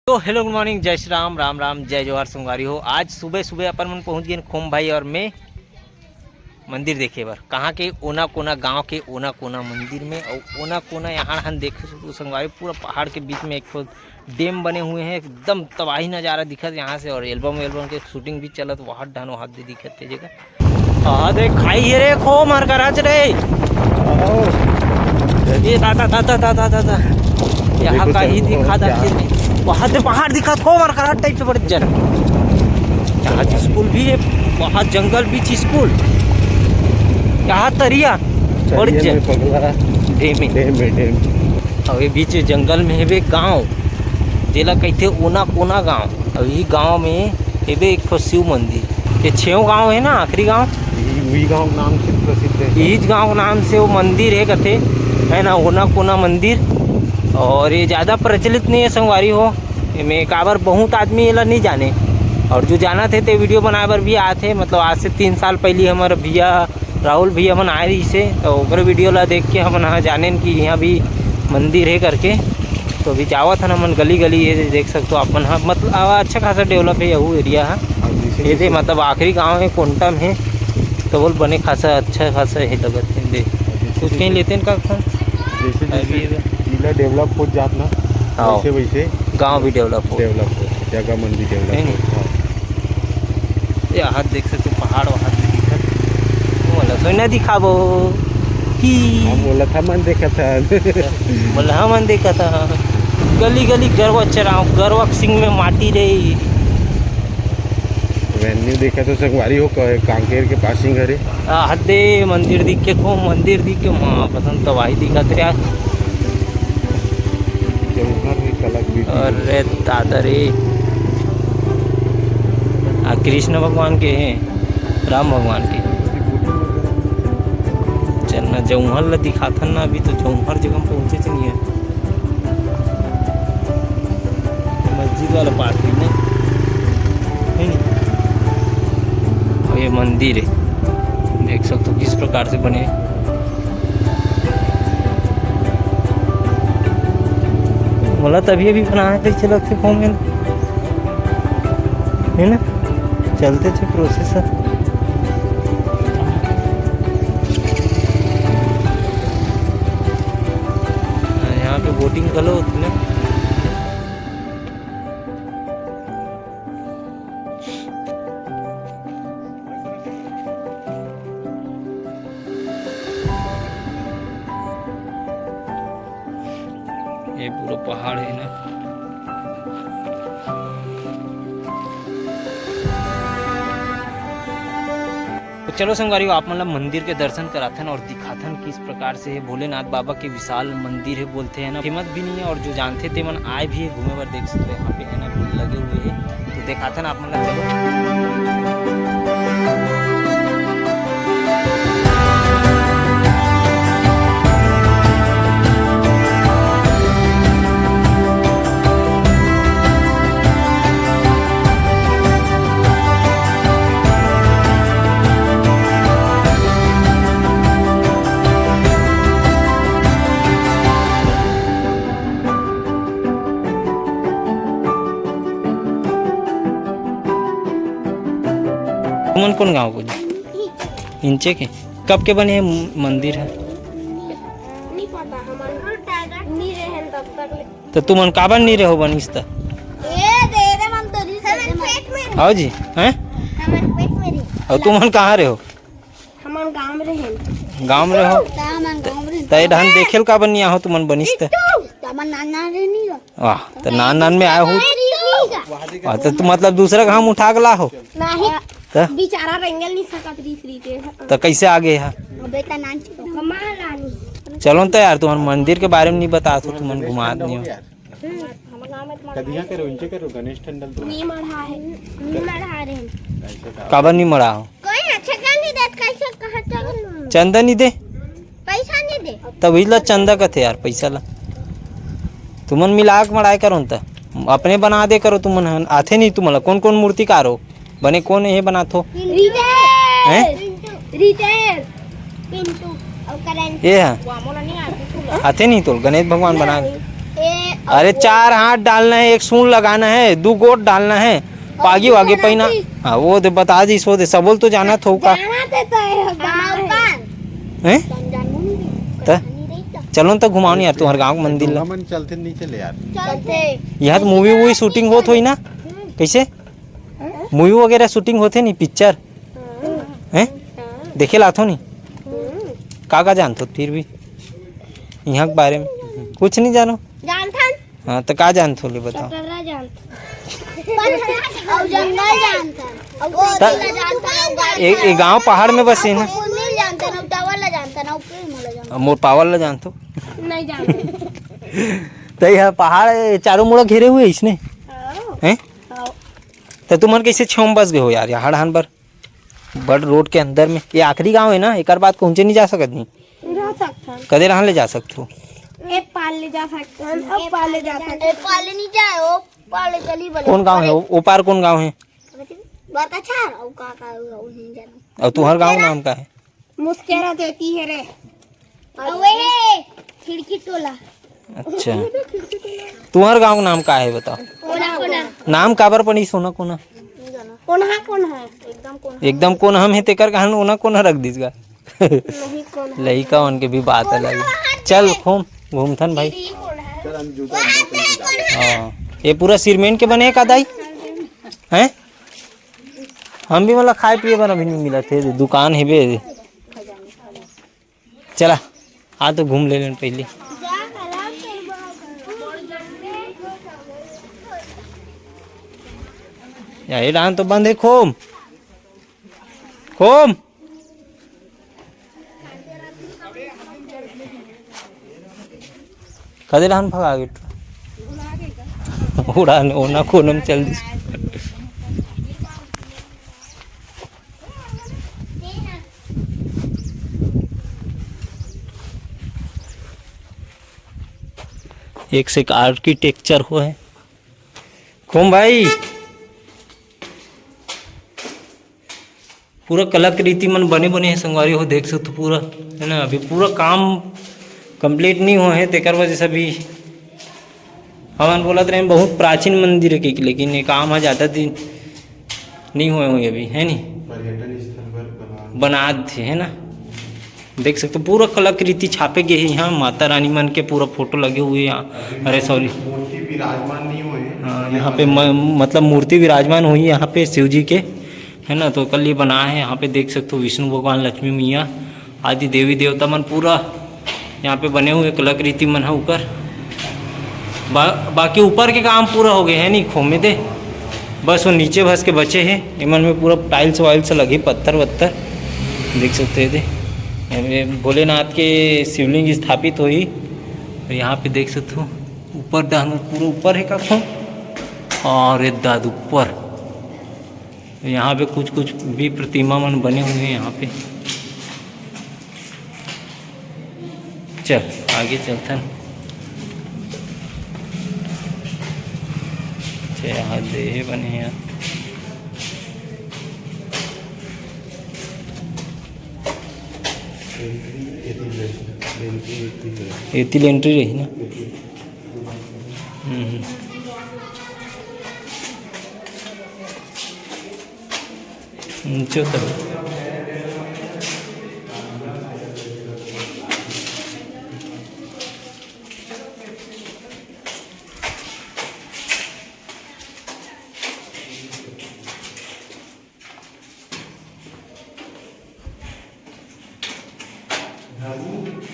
तो hello good morning, जय श्री राम, राम राम, जय जवाहर संगवारी हो। आज सुबह सुबह अपन मन पहुंच गए खोम भाई और मैं मंदिर देखे बर। कहाँ के ओना कोना गांव के ओना कोना मंदिर में। और ओना कोना यहाँ हम देखे संगवारी पूरा पहाड़ के बीच में एक डैम बने हुए हैं। एकदम तबाही नज़ारा दिखत यहाँ से। और एल्बम के शूटिंग भी चलत वहाँ डानो हाथ दे दिखत जगह। हाँ देख खाई है रे खो मार कर आज रे ये दादा दादा दादा दादा यहाँ का ही दिखा दाखिल वहाँ से पहाड़ दिखा खो मार कर टाइप से बड़े जन। यहाँ स्कूल भी है, वहाँ जंगल बीच स्कूल, यहाँ तरिया बड़े जन और ये बीच जंगल में है गाँव जेला कहते ओना कोना गाँव। और ये गाँव में है एक शिव मंदिर। ये 6 गाँव है ना, आखिरी गाँव वही गाँव नाम से प्रसिद्ध है। यही गाँव नाम से वो मंदिर है कहते है ना, ओना कोना मंदिर। और ये ज़्यादा प्रचलित नहीं है संगवारी हो में काबर बहुत आदमी ये नहीं जाने। और जो जाना थे तो वीडियो बनाए बर भी आए थे। मतलब आज से 3 साल पहले हमारे भैया राहुल भैया मन आए रही से, तो ओकर वीडियो ला देख के हम जाने कि यहाँ भी मंदिर है करके। तो अभी जावत है मन गली गली ये देख सकते हो अपन। हाँ मतलब अच्छा खासा डेवलप है यहू एरिया है। ये थे मतलब आखिरी गाँव है कोंटम है, तो बोल बने खासा अच्छा खासा है लगत है। देख कुछ कहीं लेते हैं का जिला डेवलप हो जात ना, वैसे वैसे गांव भी डेवलप हो जगह मन भी डेवलप हो। ये हाथ देख सकते पहाड़ वहां से दिखत बोला तो ना दिखाबो कि हम बोला था मन देखा था बोला हाँ मन देखा था। गली गली गरवा चराव गरवा सिंह में माटी रे वेन्यू देखा तो संगवारी हो कांकेर के पासिंग हरे हदे मंदिर दिख के खो मंदिर दिख के माँ पसंद तबाही दिखत रे। अरे दादा रे कृष्ण भगवान के हैं, राम भगवान के चलना जौहर ला दिखाथन ना। अभी तो जौहर जगह पहुँचे थे नहीं है। मस्जिद वाला पार्ट है नहीं। और ये मंदिर है देख सकते हो किस प्रकार से बने। बोला तभी अभी बनाया थे चलो थे घूमे है ना, चलते थे प्रोसेस। यहाँ पे बोटिंग करो उतने ये पूरा पहाड़ है ना। तो चलो संगवारी आप मतलब मंदिर के दर्शन कराथन और दिखाथन किस प्रकार से है। भोलेनाथ बाबा के विशाल मंदिर है बोलते हैं ना, फेमस भी नहीं है। और जो जानते थे मन आए भी है घूमे पर देख सकते यहाँ पे है ना भीड़ लगे हुए है। तो दिखाथन आप मतलब चलो। तुमन कौन गाँव को इंचे के कब के बने मंदिर है नहीं पता हमारे नहीं रहे तब तक। तो तुमन काबर नहीं रहो बनिस त ए दे दे मन तो हमारे पेट में आओ जी हैं। हमारे पेट में रहे। और तुमन कहाँ रहो? हमारे गांव में रहे। गाँव में रहो हमारे गांव में तय ढहन देखेल का बनिया हो तुमन बनिस त हमारे नाना रे नहीं गा। वाह तो नान नान में आए हो तो तुम मतलब दूसरा काम उठा गला हो नहीं तो बेचारा रेंगल नहीं सकत री के। तो कैसे आगे है बेटा नान कमाल रानी। चलो तो यार तुम्हारे मंदिर के बारे में नहीं बता तो तुमन घुमा नहीं हो। हमारे गांव में कदिया करो इंचे करो गणेश टंडल तो नहीं मढ़ा है नहीं मढ़ा रहे काबर नहीं मरा हो कोई अच्छा का नहीं देत कैसे कहां चल चंदा नहीं दे पैसा नहीं दे तभी ला चंदा का थे यार पैसा ला तुमन मिला के मड़ाई करो त अपने बना दे करो। तुमन आथे नहीं तुम्हारा कौन कौन मूर्तिकार हो बने कौन ये बनाथो हैं रितेश पिंटू और करण ये है आते नहीं तो गणेश भगवान बना ए अरे 4 हाथ डालना है, 1 सूंड लगाना है, 2 गोट डालना है, पागी वागे पहिना। हाँ वो तो बता दी सो दे सबोल तो जाना थो का हैं चलो तो घुमाओ यार तुम्हारे गांव के मंदिर ला। मन चलते नहीं चले यार। यहाँ तो मूवी वूवी शूटिंग होत होई ना कैसे मूवी वगैरह शूटिंग होते नहीं पिक्चर हैं देखे लाथो नहीं का जानते हो फिर भी यहाँ के बारे में कुछ नहीं जानो। हाँ तो का जानते हो ले बताओ। एक गांव पहाड़ में बसे ना मोर पावर ला जानते हो नहीं जानते। तो यह पहाड़ चारों मुड़ा घेरे हुए इसने हैं तो तुम कैसे छम बस गए हो यार यहाँ हान पर बड़ रोड के अंदर में। ये आखिरी गांव है ना एक बाद पहुंचे नहीं जा सकत नहीं रह सकता कदे रहा ले जा सकते हो एक पाल ले जा सकते हैं अब पाल ले जा सकते हैं पाल नहीं जाए वो पाल चली बले। कौन गांव है वो पार कौन गांव है बड़का छार और का नहीं जाना। और तुम्हार गांव नाम का है मुस्केरा देती है रे ओए खिड़की टोला। अच्छा तुम्हार गांव का नाम का है बताओ। कोना कोना नाम काबर पड़ी सोना कोना कौन है एकदम कौन हम है तेकर कहान ओना कोना रख दीसगा नहीं कौन लड़का उनके भी बात अलग है। चल घूमथन भाई। हाँ ये पूरा सीमेंट के बने का दाई हैं हम भी मतलब खाए पिए बर अभी नहीं मिला थे दुकान है बे चला हाँ तो घूम ले लें पहले। ये डान तो बंद है खोम खोम कदे डान भगा गे उड़ान ओना कोनम चल दी। एक से एक आर्किटेक्चर हो है खोम भाई पूरा कलाकृति मन बने बने है संगवारी हो देख सकते पूरा है ना। अभी पूरा काम कंप्लीट नहीं हुआ है तेकर वजह से भी हमन बोलत रहे बहुत प्राचीन मंदिर है कि लेकिन ये काम ज़्यादा दिन नहीं हुए अभी है नहीं पर्यटन स्थल पर बना थे है ना। देख सकते पूरा कलाकृति छापे गए हैं यहाँ माता रानी मन के पूरा फोटो लगे हुए यहाँ। अरे सॉरी मूर्ति विराजमान नहीं हुए। हाँ यहाँ पे मतलब मूर्ति विराजमान हुई यहाँ पे शिव जी के है ना। तो कल ये बना है यहाँ पे देख सकते हो विष्णु भगवान लक्ष्मी मैया आदि देवी देवता मन पूरा यहाँ पे बने हुए कलाकृति मन है ऊपर। बाकी ऊपर के काम पूरा हो गए है नहीं खोमे दे बस वो नीचे भस के बचे हैं इमन में पूरा टाइल्स वाइल्स लगे पत्थर वत्थर देख सकते थे। भोलेनाथ के शिवलिंग स्थापित हुई और यहाँ पे देख सकते हो ऊपर डान पूरा ऊपर है का खोम और दाद ऊपर यहाँ पे कुछ कुछ भी प्रतिमा मन बने हुए हैं यहाँ पे। चल आगे चलते यहाँ दे बने हैं एतिल एंट्री रही ना। चलो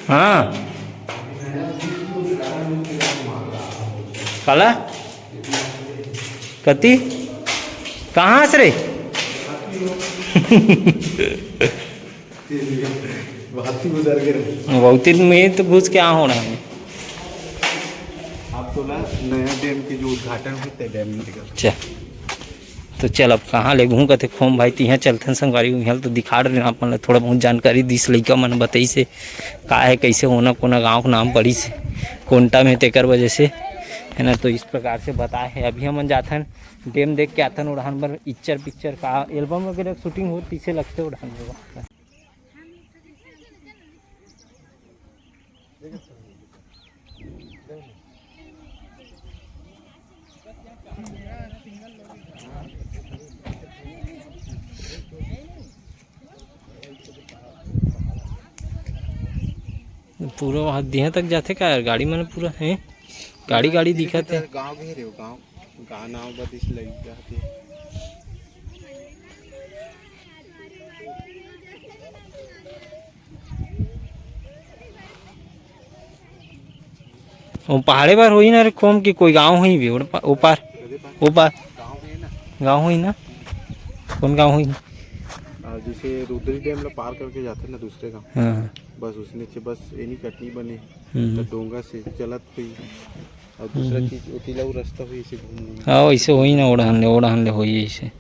हाँ काला कति कहाँ से रे बहुत में तो घुस के हो रहा है। आप तो ना नया डैम के जो उद्घाटन होते डैम में अच्छा तो चल अब कहाँ ले घूम कहते खोम भाई यहाँ चलते संगवारी यहाँ तो दिखा रहे आप मतलब थोड़ा बहुत जानकारी दिस लड़का मन बताई से का है कैसे होना कोना गांव का नाम पड़ी से कोंटा में तेकर वजह से है ना। तो इस प्रकार से बताए है अभी हम जाथन डैम देख के आथन उड़ान पर पिक्चर पिक्चर का एल्बम वगैरह शूटिंग हो पीछे लगते उड़ान पर। पूरा वहाँ दिहा तक जाते का यार गाड़ी मन पूरा है गाड़ी गाड़ी दिखत है। गाँव घेरे हो गाँव गाँव नाव बदिश लग जाती है। वो पहाड़े पर हुई ना रे खोम की कोई गांव हुई भी ऊपर ऊपर गांव हुई ना कौन गांव हुई जैसे रुद्री डैम ला पार करके जाते ना दूसरे गाँव हाँ बस उसने से बस एनी कटनी बने हम्म। तो डोंगा से चलत हुई और दूसरा चीज उतीला वो रास्ता हुई ऐसे घूम हाँ वैसे हुई ना ओढ़ान ले हुई ऐसे।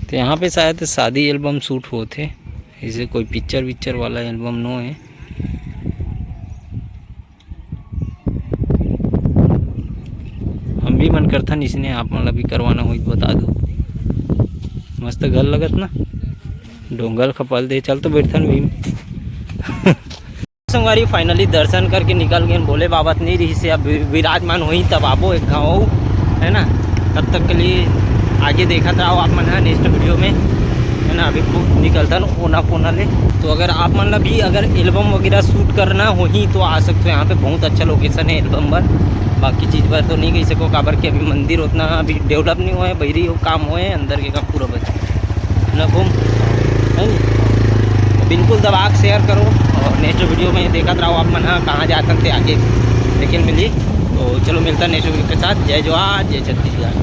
तो यहाँ पे शायद शादी एल्बम शूट होते ऐसे कोई पिक्चर विक्चर वाला एल्बम नो है। हम भी मन करथन इसने आप मतलब भी करवाना हो तो बता दो मस्त घर लगत ना डोंगल खपल दे चल तो बैठन भी संगवारी फाइनली दर्शन करके निकल गए भोले बाबा नहीं रही से अब विराजमान हुई तब आबो एक गाँव है ना तब तक के लिए आगे देखा था आप मन नेक्स्ट वीडियो में है ना अभी निकलता ना कोना कोना ले। तो अगर आप मतलब भी अगर एल्बम वगैरह शूट करना हो ही तो आ सकते हो यहाँ पे बहुत अच्छा लोकेशन है एल्बम पर। बाकी चीज़ पर तो नहीं कह सको काबर के अभी मंदिर उतना अभी डेवलप नहीं हुआ है बहरी हो काम हुए हैं अंदर के का पूरा बच ना घूम है तो बिल्कुल दबा के शेयर करो और नेक्स्ट वीडियो में देखा रहो आप मन कहाँ जाते थे आगे लेकिन मिली। तो चलो मिलता नेक्स्ट वीडियो के साथ। जय जवाहर जय छत्तीसगढ़।